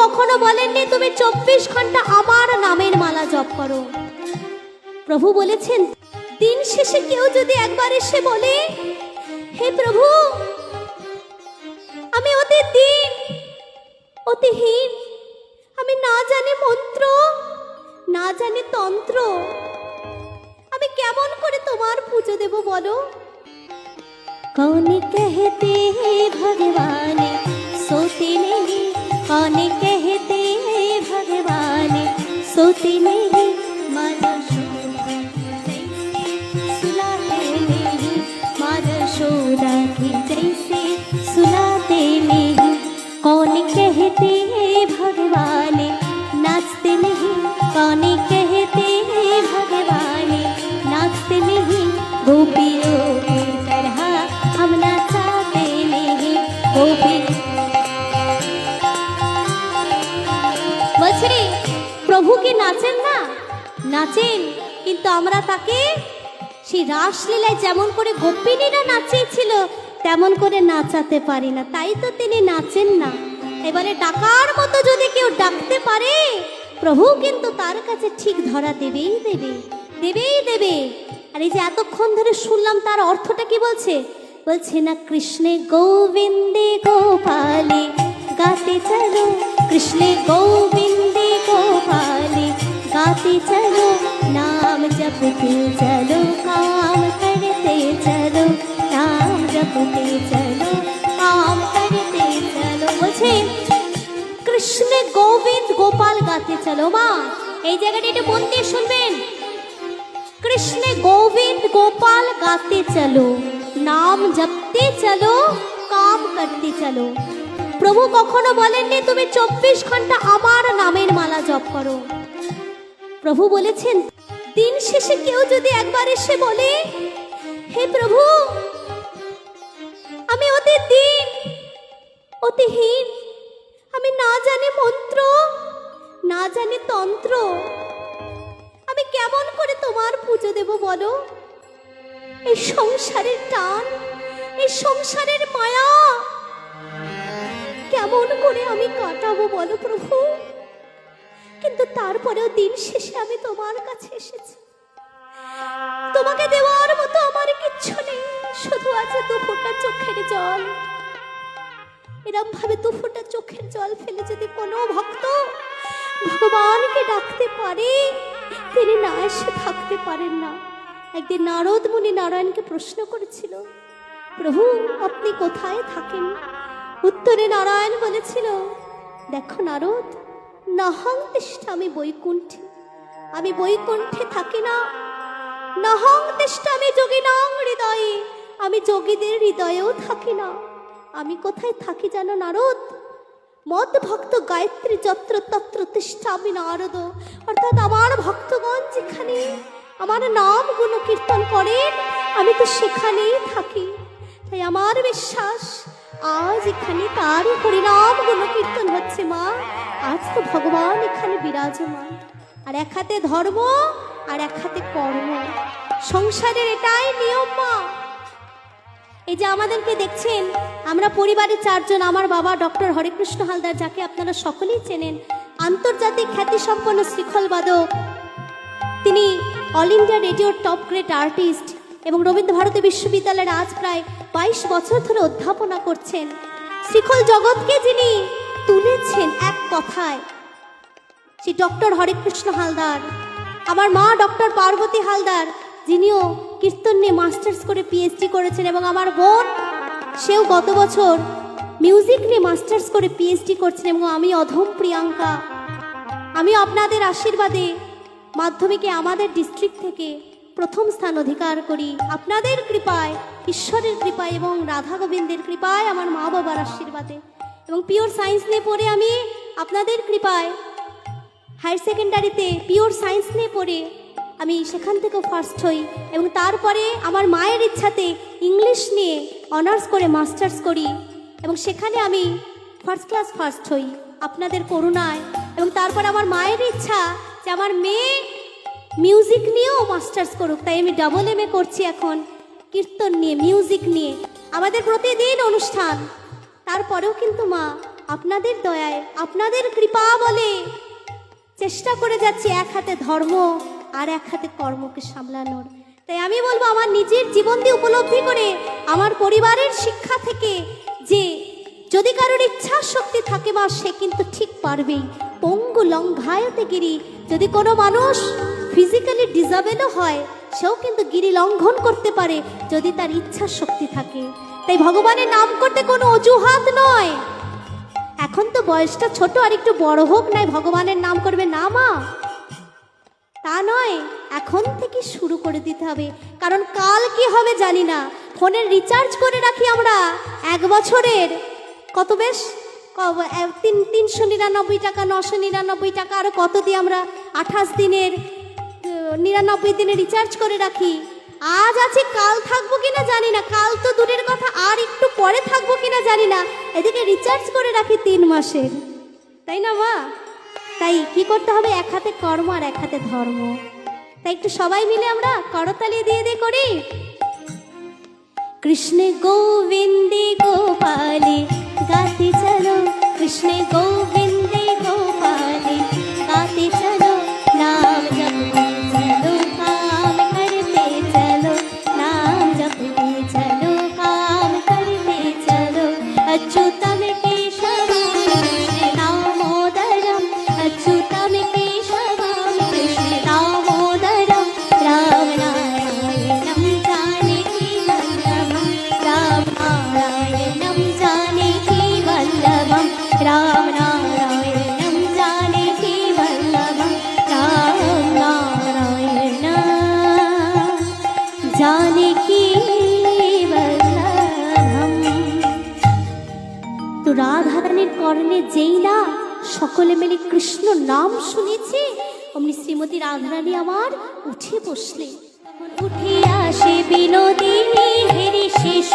কখনো বলেননি তুমি 24 ঘন্টা আমার নামের মালা জপ করো। প্রভু বলেছেন দিন শেষে কেউ যদি একবার এসে বলে, হে প্রভু আমি অতি দীন অতিহীন, আমি না জানি মন্ত্র না জানি তন্ত্র, আমি কেমন করে তোমার পুজো দেব বলো। कौन कहते हैं भगवान सोते नहीं, कौन कहते हैं भगवान सोते नहीं, मानो सुलाते नहीं, मानो शोदा की जैसे सुलाते नहीं। कौन कहते हैं भगवान नाचते नहीं, कौन कहते हैं भगवान नाचते नहीं, गोपियों की तरह हम नाचते नहीं, गोपी। বলছি প্রভু কি নাচেন না? নাচেন, কিন্তু আমরা তাকে সেই রাসলীলায় যেমন করে গোপিনীরা নাচিয়েছিল তেমন করে নাচাতে পারি না, তাই তো তিনি নাচেন না। এবারে ডাকার মতো যদি কেউ ডাকতে পারে প্রভু কিন্তু তার কাছে ঠিক ধরা দেবেই দেবে, দেবেই দেবে। আর এই যে এতক্ষণ ধরে শুনলাম তার অর্থটা কি বলছে? বলছে না কৃষ্ণে গোবিন্দে গোপালে গাতে চলো, কৃষ্ণে গোবিন্দে গোপালে গাতে চলো, নাম জপতে চলো काम करते चलो, नाम जपते चलो काम करते चलो। বলছে কৃষ্ণে গোবিন্দ গোপাল গাতে চলো। মা এই জায়গাটা একটু মন দিয়ে শুনবেন, কৃষ্ণে গোবিন্দ গোপাল গাতে চলো, নাম জপতে চলো কাম করতে চলো। প্রভু কখনো বলেননি তুমি 24 ঘন্টা আমার নামের মালা জপ করো। প্রভু বলেছেন দিন শেষে কেউ যদি একবার এসে বলে, হে প্রভু আমি অতি দীন অতিহীন, আমি না জানি মন্ত্র না জানি তন্ত্র, আমি কেমন করে তোমার পুজো দেব বলো। এই সংসারের টান, এই সংসারের মায়া কেমন করে আমি কাটাবো বলো প্রভু। কিন্তু তারপরেও দিন শেষে আমি তোমার কাছে এসেছি, তোমাকে দেওয়ার মতো আমার কিচ্ছু নেই, শুধু আছে 2 ফোঁটা চোখের জল। এরকম ভাবে 2 ফোঁটা চোখের জল ফেলে যদি কোনো ভক্ত ভগবানকে ডাকতে পারে তিনি না এসে থাকতে পারেন না। একদিন নারদ মুনি নারায়ণকে প্রশ্ন করেছিল, প্রভু আপনি কোথায় থাকেন? উত্তরে নারায়ণ বলেছিল, দেখো নারদ, নহং তিষ্ঠামি বৈকুণ্ঠে, আমি বৈকুণ্ঠে থাকি না। নহং তিষ্ঠামি যোগিনাং হৃদয়ে, আমি যোগীদের হৃদয়েও থাকি না। আমি কোথায় থাকি জানো নারদ? মদ ভক্ত গায়ত্রী যত্র তত্র তিষ্ঠামি নারদ, অর্থাৎ আমার ভক্তগণ যেখানে আমার নাম গুণ কীর্তন করেন আমি তো সেখানেই থাকি। তাই আমার বিশ্বাস আজ এখানে তারই হরিনাম গুণ কীর্তন হচ্ছে মা। আজ তো ভগবান এখানে বিরাজমান। আর এক হাতে ধর্ম আর এক হাতে কর্ম, সংসারের এটাই নিয়ম মা। এই যে আমাদেরকে দেখছেন, আমরা পরিবারের 4 জন। আমার বাবা ডক্টর হরেকৃষ্ণ হালদার, যাকে আপনারা সকলেই চেনেন, আন্তর্জাতিক খ্যাতিসম্পন্ন শৃখল বাদক। তিনি অল ইন্ডিয়া রেডিওর টপ গ্রেড আর্টিস্ট এবং রবীন্দ্রভারতী বিশ্ববিদ্যালয়ের আজ প্রায় 22 বছর ধরে অধ্যাপনা করছেন। শৃখল জগৎকে যিনি তুলেছেন এক কথায়, সে ডক্টর হরেকৃষ্ণ হালদার। আমার মা ডক্টর পার্বতী হালদার, যিনিও কীর্তন নিয়ে মাস্টার্স করে পিএইচডি করেছেন, এবং আমার বোন সেও গত বছর মিউজিক নিয়ে মাস্টার্স করে পিএইচডি করছেন, এবং আমি অধম প্রিয়াঙ্কা। আমি আপনাদের আশীর্বাদে মাধ্যমিকে আমাদের ডিস্ট্রিক্ট থেকে প্রথম স্থান অধিকার করি। আপনাদের কৃপায়, ঈশ্বরের কৃপায় এবং রাধা গোবিন্দের কৃপায়, আমার মা বাবার আশীর্বাদে এবং পিওর সায়েন্স নিয়ে পড়ে আমি আপনাদের কৃপায় হায়ার সেকেন্ডারিতে পিওর সায়েন্স নিয়ে পড়ে আমি সেখান থেকেও ফার্স্ট হই, এবং তারপরে আমার মায়ের ইচ্ছাতে ইংলিশ নিয়ে অনার্স করে মাস্টার্স করি এবং সেখানে আমি ফার্স্ট ক্লাস ফার্স্ট হই আপনাদের করুণায়। এবং তারপর আমার মায়ের ইচ্ছা যে আমার মেয়ে মিউজিক নিয়েও মাস্টার্স করুক, তাই আমি ডাবল MA করছি এখন কীর্তন নিয়ে, মিউজিক নিয়ে। আমাদের প্রতিদিন অনুষ্ঠান, তারপরেও কিন্তু মা আপনাদের দয়ায়, আপনাদের কৃপা বলে চেষ্টা করে যাচ্ছি এক হাতে ধর্ম আর এক হাতে কর্মকে সামলানোর। তাই আমি বলবো, আমার নিজের জীবন দিয়ে উপলব্ধি করে, আমার পরিবারের শিক্ষা থেকে, যে যদি কারোর ইচ্ছা শক্তি থাকে মা, সে কিন্তু ঠিক পারবেই। পঙ্গু লঙ্ঘায়তে গিরি, যদি কোনো মানুষ ফিজিক্যালি ডিসেবলও হয়, সেও কিন্তু গিরি লঙ্ঘন করতে পারে যদি তার ইচ্ছা শক্তি থাকে। তাই ভগবানের নাম করতে কোনো অজুহাত নয়। এখন তো বয়সটা ছোট, আর একটু বড় হোক নাই ভগবানের নাম করবে না মা, তা নয়। এখন থেকে শুরু করে দিতে হবে, কারণ কাল কি হবে জানি না। ফোনের রিচার্জ করে রাখি আমরা 1 বছরের, কত বেশ 399 টাকা, 999 টাকা, আরো কত দিয়ে আমরা 28 দিনের 99 দিনের রিচার্জ করে রাখি। আজ আছে, কাল থাকবো কিনা জানি না, কাল তো দূরের কথা, আর একটু পরে থাকবো কিনা জানি না। এদিকে রিচার্জ করে রাখি 3 মাসের, তাই না মা? তাই কি করতে হবে? এক হাতে কর্ম আর এক হাতে ধর্ম। তাই একটু সবাই মিলে আমরা করতালি দিয়ে দিয়ে করি। কৃষ্ণ গোবিন্দে গোপালে গাতে চলো, কৃষ্ণ গোবিন্দে গোপালে গাতে চলো, নাম জপতে চলো, কাম করতে চলো, নাম জপতে চলো, কাম করতে চলো। अच्युतम केशवम कृष्ण दामोदरम, अच्युतम केशवम कृष्ण दामोदरम, राम नारायणं जानकी वल्लभम, राम नारायणं जानकी वल्लभम, राम नारायणं जानकी वल्लभम, राम नारायण जानकी वल्लभम। তো রাধারানীর কর্ণে যেই না সকলে মিলে কৃষ্ণ নাম শুনেছে, অমনি শ্রীমতী রাধারানী আমার উঠে বসলে। উঠে আসে বিনোদিনী হেরি শেষ